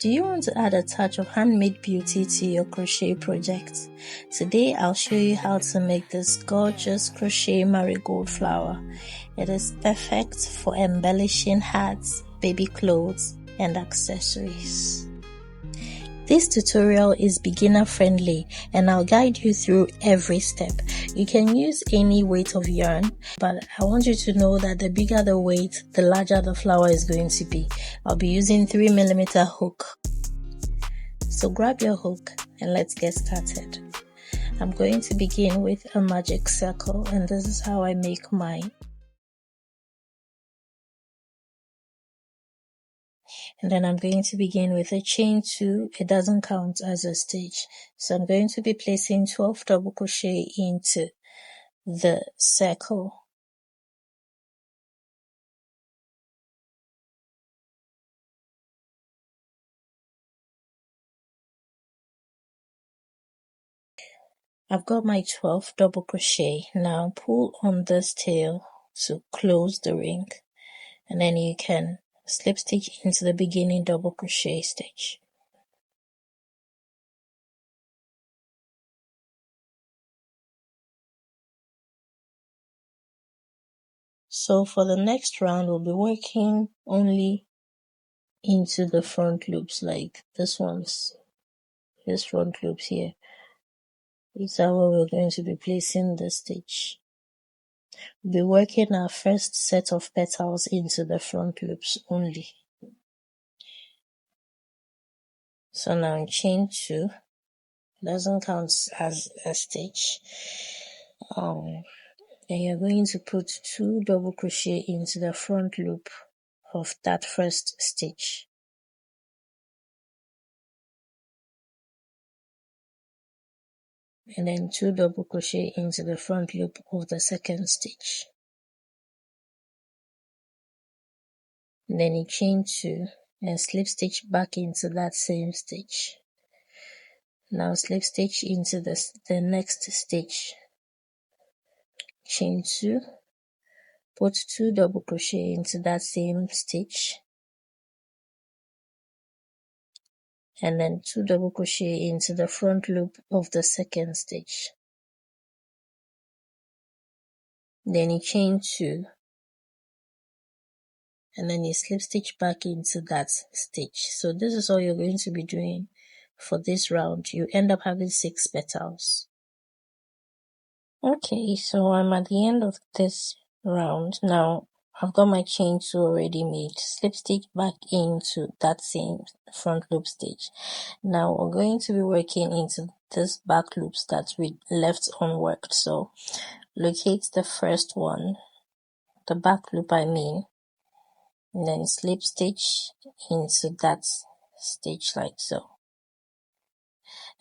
Do you want to add a touch of handmade beauty to your crochet project? Today I'll show you how to make this gorgeous crochet marigold flower. It is perfect for embellishing hats, baby clothes, and accessories. This tutorial is beginner friendly and I'll guide you through every step. You can use any weight of yarn, but I want you to know that the bigger the weight, the larger the flower is going to be. I'll be using 3mm hook. So grab your hook and let's get started. I'm going to begin with a magic circle, and this is how I make mine. And then I'm going to begin with a chain 2. It doesn't count as a stitch. So I'm going to be placing 12 double crochet into the circle. I've got my 12 double crochet. Now pull on this tail to close the ring, and then you can slip stitch into the beginning double crochet stitch. So for the next round, we'll be working only into the front loops, like this front loops here. These are where we're going to be placing the stitch. We'll be working our first set of petals into the front loops only. So now chain 2, doesn't count as a stitch. Then you're going to put 2 double crochet into the front loop of that first stitch. And then 2 double crochet into the front loop of the second stitch. And then you chain 2 and slip stitch back into that same stitch. Now slip stitch into the next stitch. Chain 2, put 2 double crochet into that same stitch, and then 2 double crochet into the front loop of the second stitch. Then you chain 2, and then you slip stitch back into that stitch. So this is all you're going to be doing for this round. You end up having 6 petals. Okay, so I'm at the end of this round. Now I've got my chain 2 already made. Slip stitch back into that same front loop stitch. Now we're going to be working into this back loops that we left unworked. So locate the first one, the back loop I mean, and then slip stitch into that stitch like so.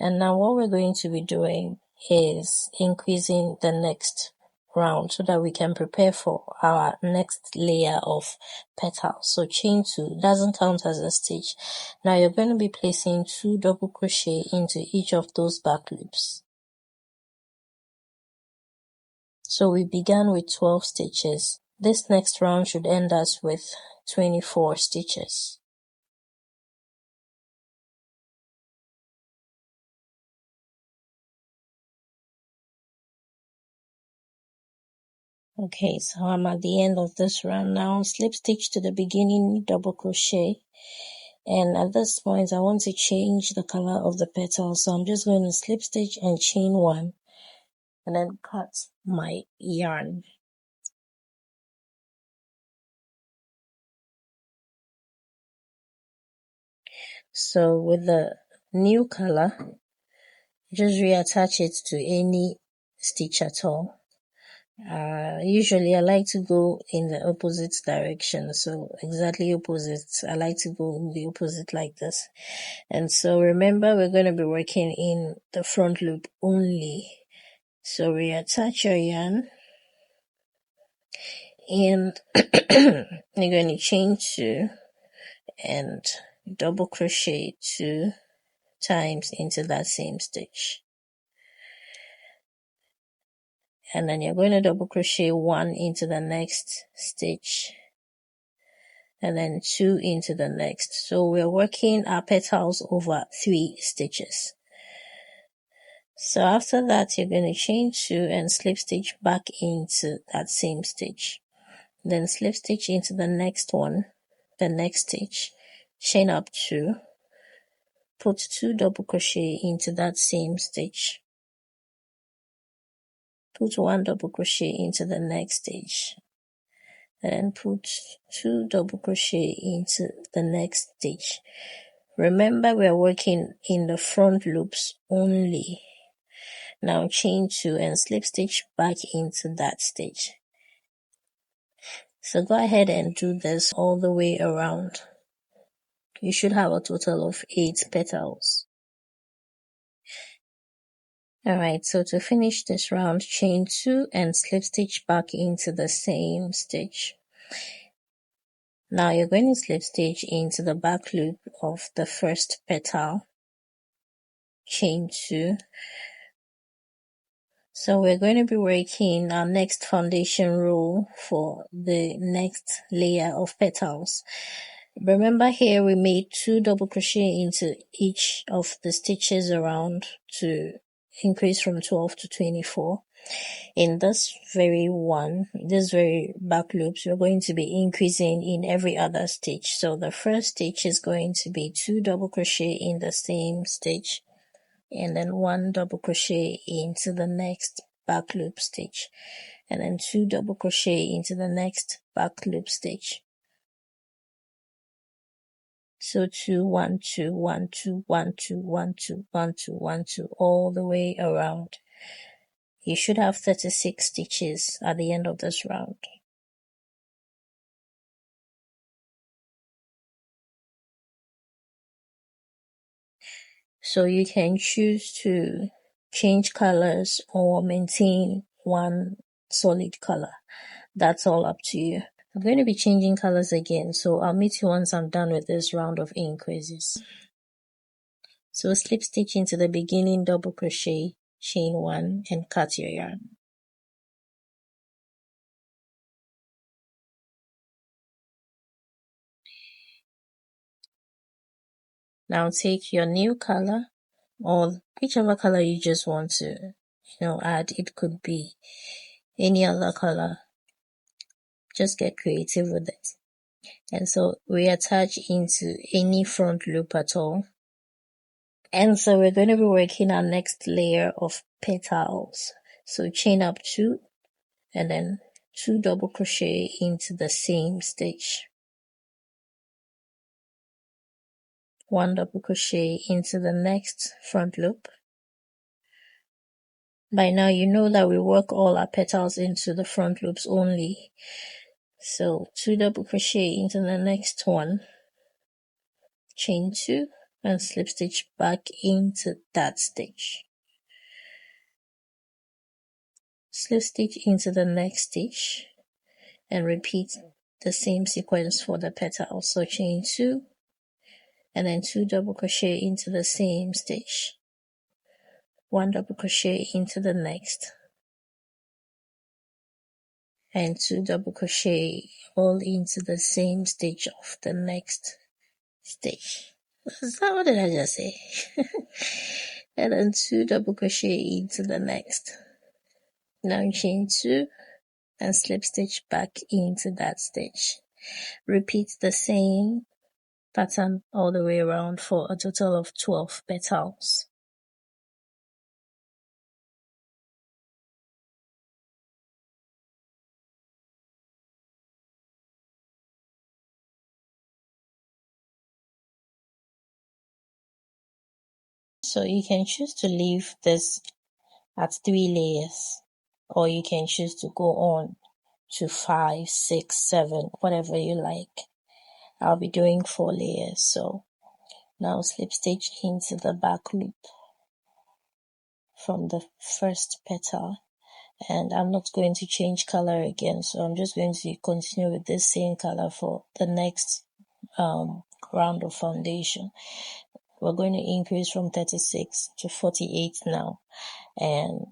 And now what we're going to be doing is increasing the next round so that we can prepare for our next layer of petals. So chain 2 doesn't count as a stitch. Now you're going to be placing 2 double crochet into each of those back loops. So we began with 12 stitches. This next round should end us with 24 stitches. Okay, so I'm at the end of this round now. Slip stitch to the beginning double crochet, and at this point I want to change the color of the petals, so I'm just going to slip stitch and chain 1 and then cut my yarn. So with the new color, just reattach it to any stitch at all. Usually I like to go in the opposite direction, so exactly opposite. I like to go in the opposite like this. And so remember, we're going to be working in the front loop only. So reattach your yarn and you're going to chain 2 and double crochet 2 times into that same stitch. And then you're going to double crochet 1 into the next stitch, and then 2 into the next. So we're working our petals over 3 stitches. So after that, you're going to chain 2 and slip stitch back into that same stitch. Then slip stitch into the next one, the next stitch, chain up 2, put 2 double crochet into that same stitch, put 1 double crochet into the next stitch, and put 2 double crochet into the next stitch. Remember, we are working in the front loops only. Now chain 2 and slip stitch back into that stitch. So go ahead and do this all the way around. You should have a total of 8 petals. Alright, so to finish this round, chain 2 and slip stitch back into the same stitch. Now you're going to slip stitch into the back loop of the first petal, chain 2. So we're going to be working our next foundation row for the next layer of petals. Remember, here we made 2 double crochet into each of the stitches around to increase from 12 to 24. In this very back loops, we're going to be increasing in every other stitch. So the first stitch is going to be 2 double crochet in the same stitch, and then 1 double crochet into the next back loop stitch, and then 2 double crochet into the next back loop stitch. So 2, 1, 2, 1, 2, 1, 2, 1, 2, 1, 2, 1, 2, all the way around. You should have 36 stitches at the end of this round. So you can choose to change colors or maintain one solid color. That's all up to you. I'm going to be changing colors again, so I'll meet you once I'm done with this round of increases. So slip stitch into the beginning double crochet, chain 1 and cut your yarn. Now take your new color or whichever color you just want to, add. It could be any other color. Just get creative with it. And so reattach into any front loop at all. And so we're going to be working our next layer of petals. So chain up 2 and then 2 double crochet into the same stitch. 1 double crochet into the next front loop. By now you know that we work all our petals into the front loops only. So 2 double crochet into the next one, chain 2 and slip stitch back into that stitch. Slip stitch into the next stitch and repeat the same sequence for the petals. So chain 2 and then 2 double crochet into the same stitch. 1 double crochet into the next and 2 double crochet all into the same stitch of the next stitch. What did I just say? And then 2 double crochet into the next. Now chain 2 and slip stitch back into that stitch. Repeat the same pattern all the way around for a total of 12 petals. So you can choose to leave this at 3 layers, or you can choose to go on to 5, 6, 7, whatever you like. I'll be doing 4 layers. So now slip stitch into the back loop from the first petal, and I'm not going to change color again, so I'm just going to continue with this same color for the next round of foundation. We're going to increase from 36 to 48 now, and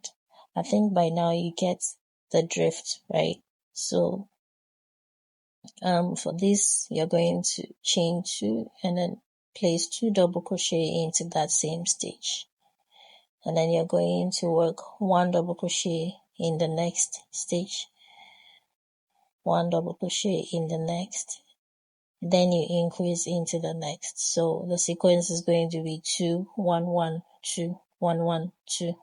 I think by now you get the drift, right? So For this, you're going to chain 2 and then place 2 double crochet into that same stitch, and then you're going to work 1 double crochet in the next stitch, 1 double crochet in the next, then you increase into the next. So the sequence is going to be 2 1 1 2 1 1 2.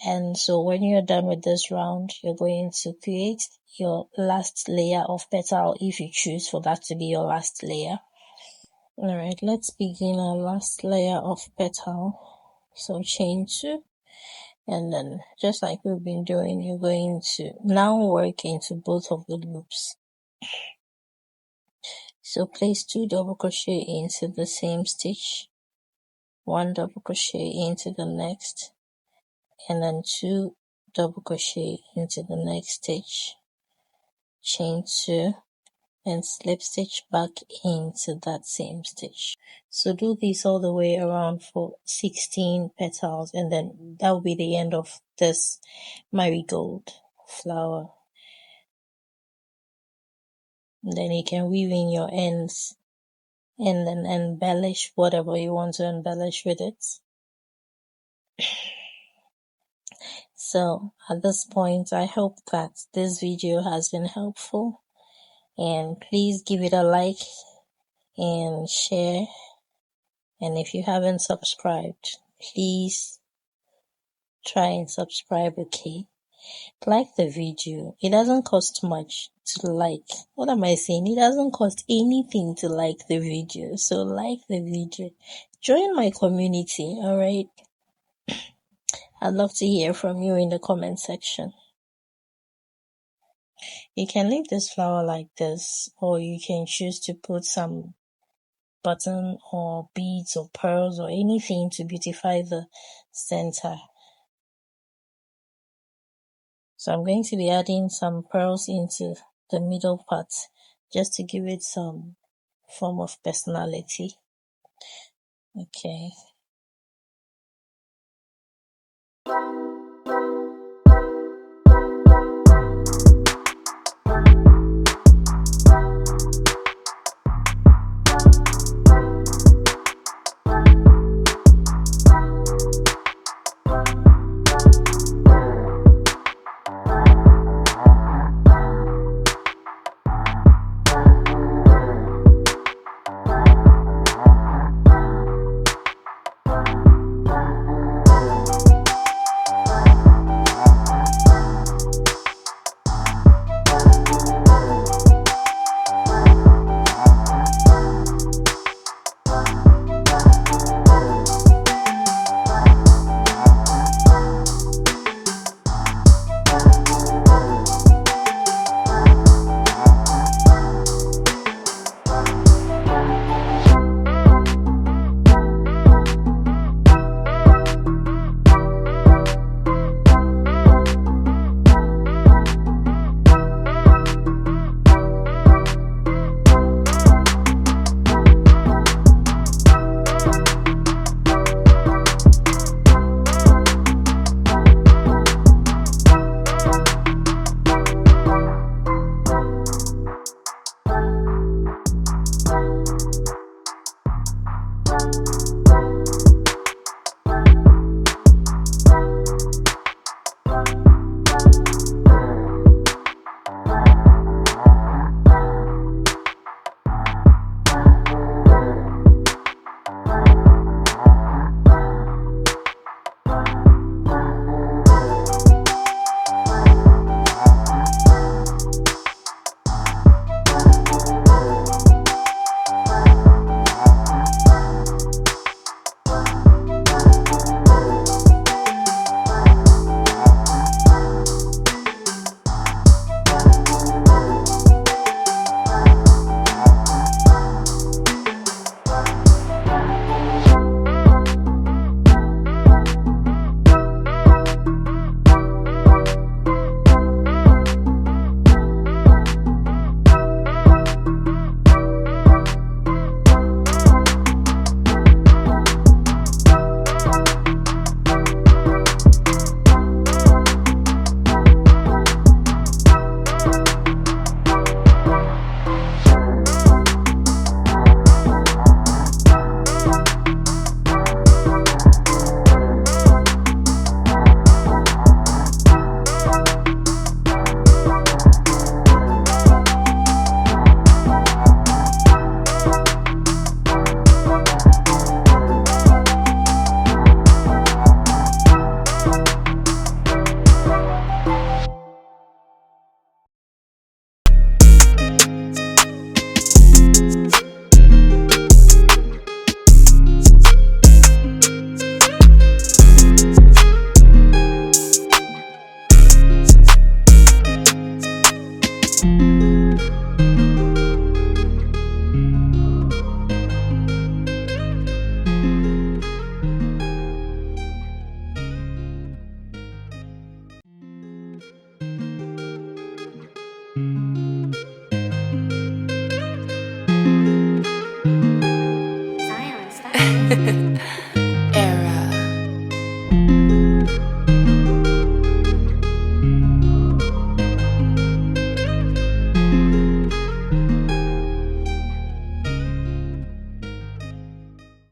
And so when you're done with this round, you're going to create your last layer of petal if you choose for that to be your last layer. Alright, let's begin our last layer of petal. So chain 2, and then just like we've been doing, you're going to now work into both of the loops. So place 2 double crochet into the same stitch, 1 double crochet into the next, and then 2 double crochet into the next stitch, chain 2, and slip stitch back into that same stitch. So do this all the way around for 16 petals, and then that will be the end of this marigold flower. And then you can weave in your ends and then embellish whatever you want to embellish with it. So at this point, I hope that this video has been helpful, and please give it a like and share. And if you haven't subscribed, please try and subscribe, okay? Like the video. It doesn't cost much to like. What am I saying? It doesn't cost anything to like the video. So like the video. Join my community, alright? I'd love to hear from you in the comment section. You can leave this flower like this, or you can choose to put some button or beads or pearls or anything to beautify the center. So I'm going to be adding some pearls into the middle part just to give it some form of personality. Okay.